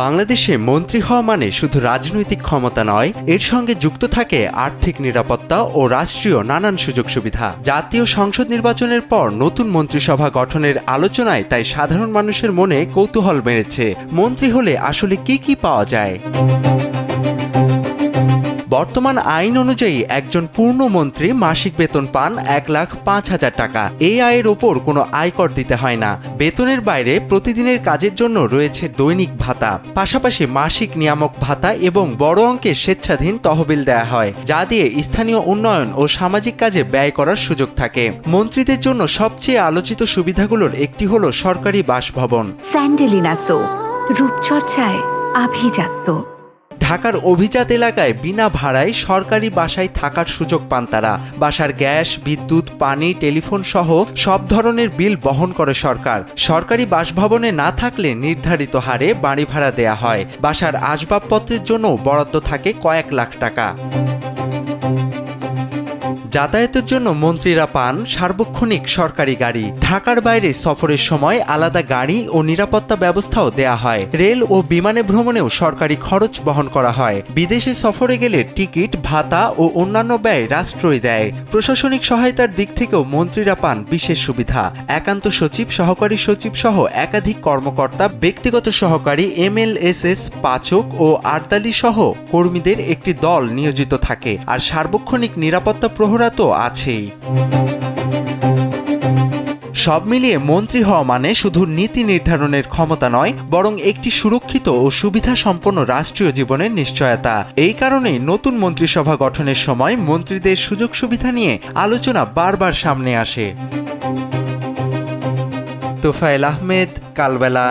বাংলাদেশে মন্ত্রী হওয়া মানে শুধু রাজনৈতিক ক্ষমতা নয়, এর সঙ্গে যুক্ত থাকে আর্থিক নিরাপত্তা ও রাষ্ট্রীয় নানান সুযোগ সুবিধা। জাতীয় সংসদ নির্বাচনের পর নতুন মন্ত্রিসভা গঠনের আলোচনায় তাই সাধারণ মানুষের মনে কৌতূহল বেড়েছে, মন্ত্রী হলে আসলে কি কি পাওয়া যায়। বর্তমান আইন অনুযায়ী একজন পূর্ণ মন্ত্রী মাসিক বেতন পান 1,05,000 টাকা। এই আয়ের ওপর কোনো আয়কর দিতে হয় না। বেতনের বাইরে প্রতিদিনের কাজের জন্য রয়েছে দৈনিক ভাতা, পাশাপাশি মাসিক নিয়ামক ভাতা এবং বড় অঙ্কের স্বেচ্ছাধীন তহবিল দেয়া হয়, যা দিয়ে স্থানীয় উন্নয়ন ও সামাজিক কাজে ব্যয় করার সুযোগ থাকে। মন্ত্রীদের জন্য সবচেয়ে আলোচিত সুবিধাগুলোর একটি হলো সরকারি বাসভবন। স্যান্ডেলিনা সো, রূপচর্চায় আভিজাত্য। ঢাকার অভিজাত এলাকায় বিনা ভাড়ায় সরকারি বাসায় থাকার সুযোগ পান তারা। বাসার গ্যাস, বিদ্যুৎ, পানি, টেলিফোন সহ সব ধরনের বিল বহন করে সরকার। সরকারি বাসভবনে না থাকলে নির্ধারিত হারে বাড়ি ভাড়া দেয়া হয়। বাসার আসবাবপত্রের জন্য বরাদ্দ থাকে কয়েক লাখ টাকা। যাতায়াতের জন্য মন্ত্রীরা পান সার্বক্ষণিক সরকারি গাড়ি। ঢাকার বাইরে সফরের সময় আলাদা গাড়ি ও নিরাপত্তা ব্যবস্থাও দেয়া হয়। রেল ও বিমানে ভ্রমণেও সরকারি খরচ বহন করা হয়। বিদেশে সফরে গেলে টিকিট, ভাতা ও অন্যান্য ব্যয় রাষ্ট্রই দেয়। প্রশাসনিক সহায়তার দিক থেকেও মন্ত্রীরা পান বিশেষ সুবিধা। একান্ত সচিব, সহকারী সচিব সহ একাধিক কর্মকর্তা, ব্যক্তিগত সহকারী, MLSS, পাচক ও আর্দালি সহ কর্মীদের একটি দল নিয়োজিত থাকে। আর সার্বক্ষণিক নিরাপত্তা প্রহরা তো আছেই। সব মিলিয়ে মন্ত্রী হওয়া মানে শুধু নীতি নির্ধারণের ক্ষমতা নয়, বরং একটি সুরক্ষিত ও সুবিধা সম্পন্ন রাষ্ট্রীয় জীবনের নিশ্চয়তা। এই কারণেই নতুন মন্ত্রিসভা গঠনের সময় মন্ত্রীদের সুযোগ সুবিধা নিয়ে আলোচনা বারবার সামনে আসে। তোফায়েল আহমেদ, কালবেলা।